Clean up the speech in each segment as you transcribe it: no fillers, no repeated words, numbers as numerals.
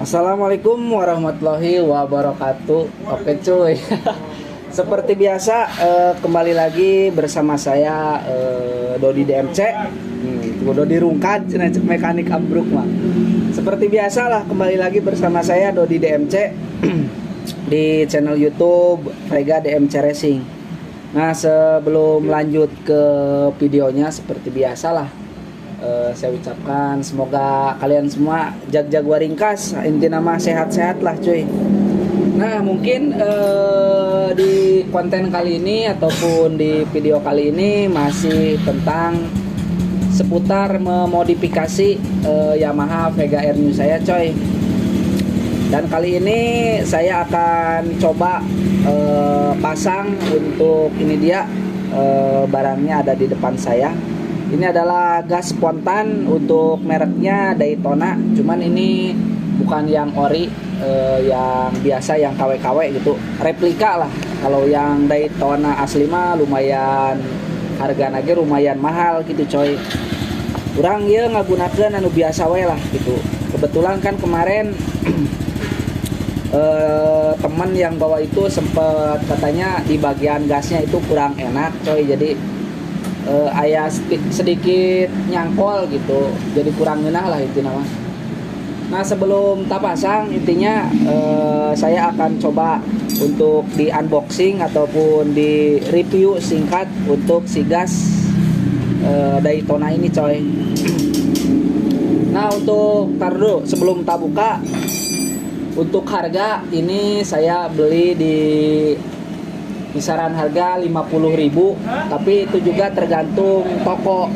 Assalamualaikum warahmatullahi wabarakatuh. Oke cuy. Seperti biasa kembali lagi bersama saya Dodi DMC. Dodi Rungkat mekanik ambruk mah. Seperti biasa lah kembali lagi bersama saya Dodi DMC di channel YouTube Frega DMC Racing. Nah, sebelum lanjut ke videonya seperti biasa lah saya ucapkan semoga kalian semua jag-jaguar ringkas, inti nama sehat-sehat lah cuy. Nah mungkin di konten kali ini ataupun di video kali ini masih tentang seputar memodifikasi Yamaha Vega R New saya coy. Dan kali ini saya akan coba pasang untuk ini dia barangnya ada di depan saya. Ini adalah gas spontan untuk mereknya Daytona. Cuman ini bukan yang ori, yang biasa yang KW-KW gitu. Replika lah. Kalau yang Daytona asli mah lumayan harga nage lumayan mahal gitu coy. Kurang ya ngagunakeun anu biasa we lah gitu. Kebetulan kan kemarin teman yang bawa itu sempet katanya di bagian gasnya itu kurang enak coy. Jadi ayah sedikit nyangkol gitu, jadi kurang ngeunah lah itu nama. Nah sebelum tak pasang intinya saya akan coba untuk di unboxing ataupun di review singkat untuk si gas Daytona ini coy. Nah untuk dulu sebelum tak buka, untuk harga ini saya beli di kisaran harga 50.000, tapi itu juga tergantung toko.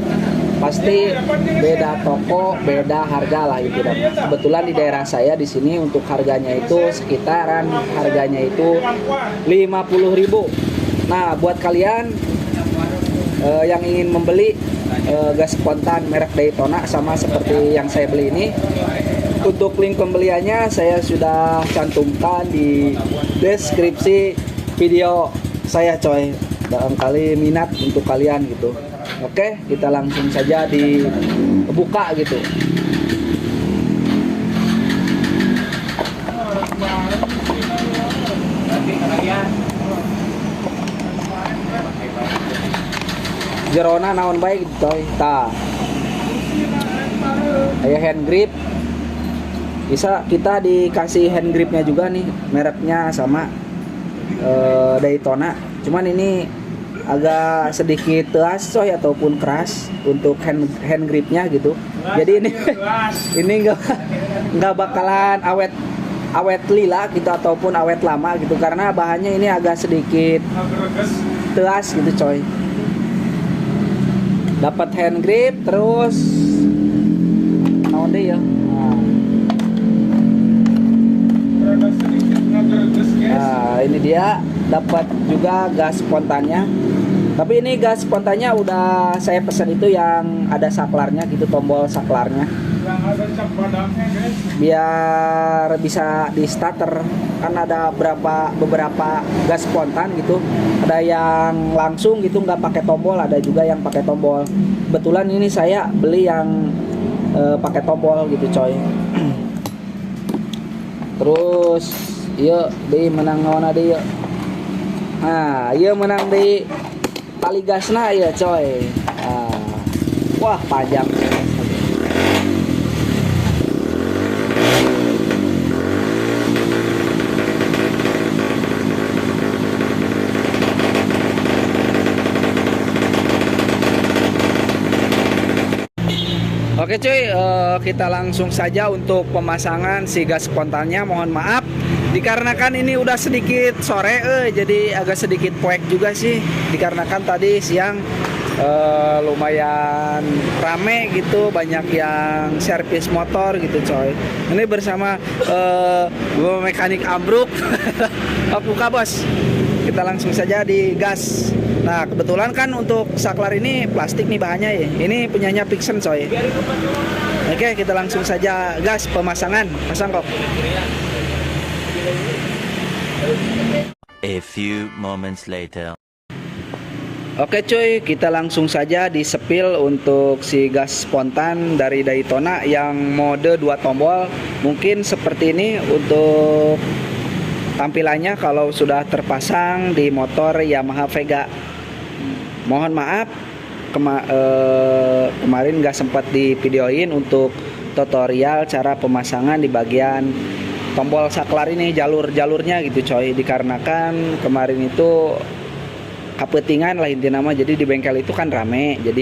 Pasti beda toko, beda harga lah itu. Dan kebetulan di daerah saya di sini untuk harganya itu sekitaran harganya itu 50.000. Nah, buat kalian yang ingin membeli gas spontan merek Daytona sama seperti yang saya beli ini, untuk link pembeliannya saya sudah cantumkan di deskripsi video saya coy. Barangkali minat untuk kalian gitu. Oke, kita langsung saja dibuka gitu. Jerona naon baik coy. Tah. Aya hand grip. Bisa kita dikasih hand gripnya juga nih, mereknya sama Daytona. Cuman ini agak sedikit teas coy ataupun keras untuk hand gripnya gitu. Jadi ini nggak bakalan awet lila gitu ataupun awet lama gitu, karena bahannya ini agak sedikit teas gitu coy. Dapat hand grip terus naon deh ya. Nah, ini dia dapat juga gas spontannya. Tapi ini gas spontannya udah saya pesan itu yang ada saklarnya gitu, tombol saklarnya. Biar bisa di starter. Kan ada beberapa gas spontan gitu. Ada yang langsung gitu nggak pakai tombol, ada juga yang pakai tombol. Kebetulan ini saya beli yang pakai tombol gitu coy. Terus iya di menang naon ade ya. Nah, iya menang di tali gasna ya coy. Wah, panjang. Oke cuy, kita langsung saja untuk pemasangan si gas spontannya. Mohon maaf dikarenakan ini udah sedikit sore, jadi agak sedikit poek juga sih. Dikarenakan tadi siang lumayan rame gitu, banyak yang servis motor gitu coy. Ini bersama mekanik ambruk. Buka bos, kita langsung saja di gas. Nah kebetulan kan untuk saklar ini plastik nih bahannya ya. Ini punyanya Pixen coy. Oke, kita langsung saja gas pemasangan. Pasang kok. A few moments later. Oke cuy, kita langsung saja di sepil untuk si gas spontan dari Daytona yang mode 2 tombol. Mungkin seperti ini untuk tampilannya kalau sudah terpasang di motor Yamaha Vega. Mohon maaf kemarin nggak sempat di videoin untuk tutorial cara pemasangan di bagian tombol saklar ini, jalurnya gitu coy, dikarenakan kemarin itu kepentingan lah inti nama. Jadi di bengkel itu kan rame, jadi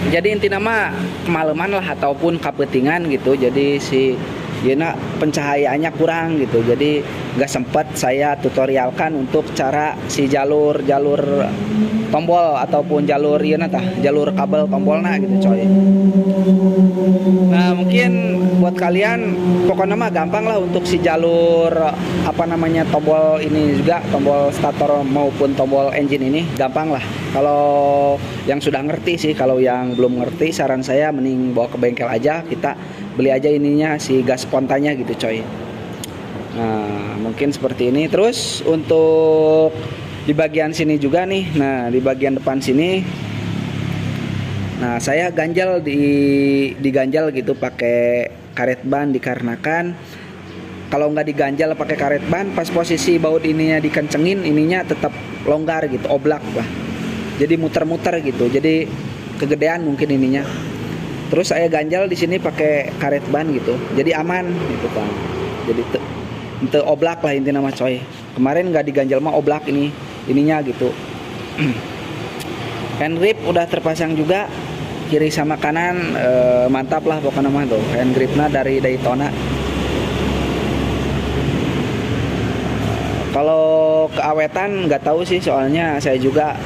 jadi inti nama kemalaman lah ataupun kepentingan gitu. Jadi si Yena pencahayaannya kurang gitu, jadi nggak sempet saya tutorialkan untuk cara si jalur tombol ataupun jalur jalur kabel tombolnya gitu coy. Nah mungkin buat kalian pokoknya mah gampang lah untuk si jalur tombol ini juga, tombol stator maupun tombol engine ini gampang lah kalau yang sudah ngerti sih. Kalau yang belum ngerti, saran saya mending bawa ke bengkel aja, kita beli aja ininya si gas spontannya gitu coy. Nah mungkin seperti ini. Terus untuk di bagian sini juga nih, nah di bagian depan sini, nah saya ganjal diganjal gitu pakai karet ban, dikarenakan kalau nggak diganjal pakai karet ban, pas posisi baut ininya dikencengin, ininya tetap longgar gitu, oblak lah, jadi muter-muter gitu, jadi kegedean mungkin ininya. Terus saya ganjal di sini pakai karet ban gitu, jadi aman gitu kan, jadi ente oblak lah inti nama coy. Kemarin nggak diganjal mah oblak ininya gitu. Hand grip udah terpasang juga, kiri sama kanan, mantap lah pokoknya mah tuh hand gripnya dari Daytona. Kalau keawetan nggak tahu sih, soalnya saya juga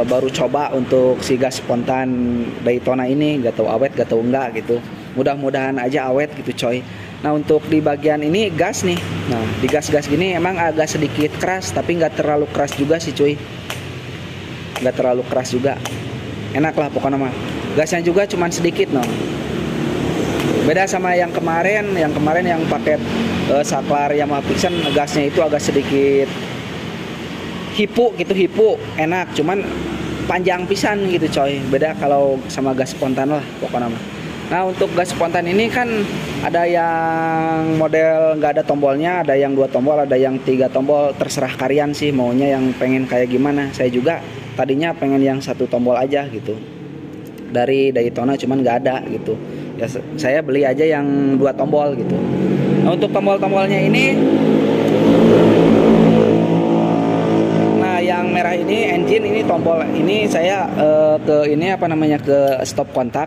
baru coba untuk si gas spontan Daytona ini, nggak tahu awet nggak tahu enggak gitu. Mudah-mudahan aja awet gitu coy. Nah untuk di bagian ini gas nih, nah di gas-gas gini emang agak sedikit keras, tapi nggak terlalu keras juga sih cuy, nggak terlalu keras juga, enak lah pokoknya mah. Gasnya juga cuman sedikit no, beda sama yang kemarin yang pakai saklar Yamaha Vision, gasnya itu agak sedikit hipu gitu, enak, cuman panjang pisan gitu coy. Beda kalau sama gas spontan lah pokoknya mah. Nah untuk gas spontan ini kan ada yang model nggak ada tombolnya, ada yang 2 tombol, ada yang 3 tombol, terserah kalian sih maunya yang pengen kayak gimana. Saya juga tadinya pengen yang 1 tombol aja gitu dari Daytona, cuman nggak ada gitu ya, saya beli aja yang 2 tombol gitu. Nah untuk tombol-tombolnya ini, nah yang merah ini engine, ini tombol ini saya ke stop kontak,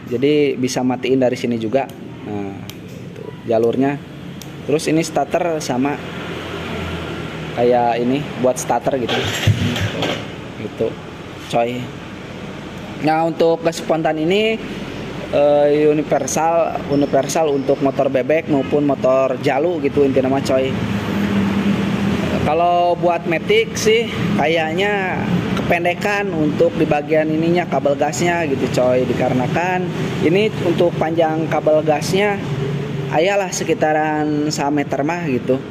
jadi bisa matiin dari sini juga. Nah itu jalurnya. Terus ini starter sama kayak ini buat starter gitu coy. Nah untuk gas spontan ini universal untuk motor bebek maupun motor jalu gitu inti nama coy. Kalau buat Matic sih kayaknya kependekan untuk di bagian ininya kabel gasnya gitu coy, dikarenakan ini untuk panjang kabel gasnya ayalah sekitaran 1 meter mah gitu.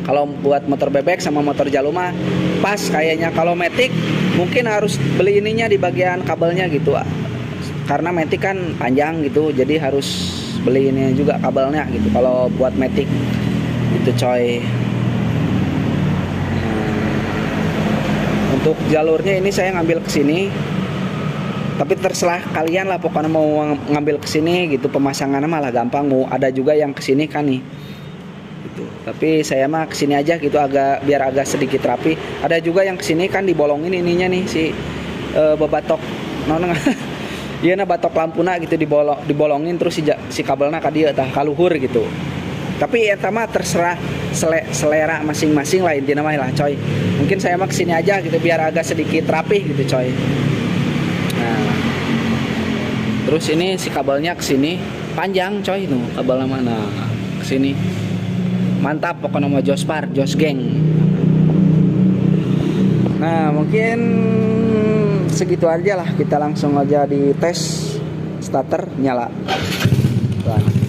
Kalau buat motor bebek sama motor jalu mah pas kayaknya. Kalau Matic mungkin harus beli ininya di bagian kabelnya gitu, karena Matic kan panjang gitu, jadi harus beli ini juga kabelnya gitu kalau buat Matic gitu coy. Untuk jalurnya ini saya ngambil ke sini, tapi terserah kalian lah pokoknya mau ngambil ke sini gitu. Pemasangannya malah gampang, mau ada juga yang ke sini kan nih gitu. Tapi saya mah ke sini aja gitu, biar agak sedikit rapi. Ada juga yang ke sini kan dibolongin ininya nih si bebatok iya nah batok lampuna gitu, dibolongin terus si kabelnya ka dieu tah kaluhur gitu. Tapi eta mah terserah selera masing-masing lah intinya mah lah coy. Mungkin saya mah kesini aja gitu biar agak sedikit rapih gitu coy. Nah terus ini si kabelnya kesini panjang coy, tuh kabelnya mana kesini mantap pokoknya mau jos geng. Nah mungkin segitu aja lah, kita langsung aja di tes starter nyala. Nah.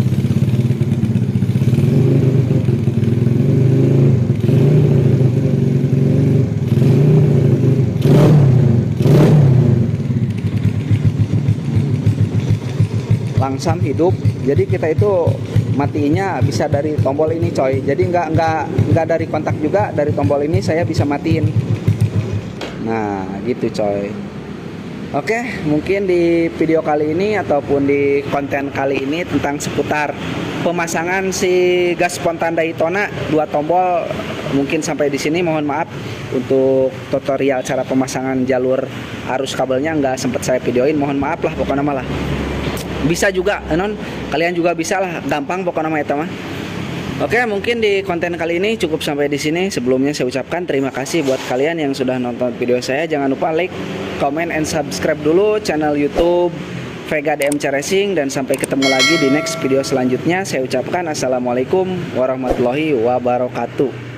langsam hidup. Jadi kita itu matiinnya bisa dari tombol ini coy. Jadi nggak dari kontak juga, dari tombol ini saya bisa matiin. Nah gitu coy. Oke, mungkin di video kali ini ataupun di konten kali ini tentang seputar pemasangan si gas spontan Daytona 2 tombol mungkin sampai di sini. Mohon maaf untuk tutorial cara pemasangan jalur arus kabelnya nggak sempat saya videoin. Mohon maaf lah pokoknya malah. Bisa juga non, kalian juga bisa lah, gampang pokoknya mah eta mah. Oke, mungkin di konten kali ini cukup sampai di sini. Sebelumnya saya ucapkan terima kasih buat kalian yang sudah nonton video saya. Jangan lupa like, comment, and subscribe dulu channel YouTube Vega DMC Racing, dan sampai ketemu lagi di next video selanjutnya. Saya ucapkan assalamualaikum warahmatullahi wabarakatuh.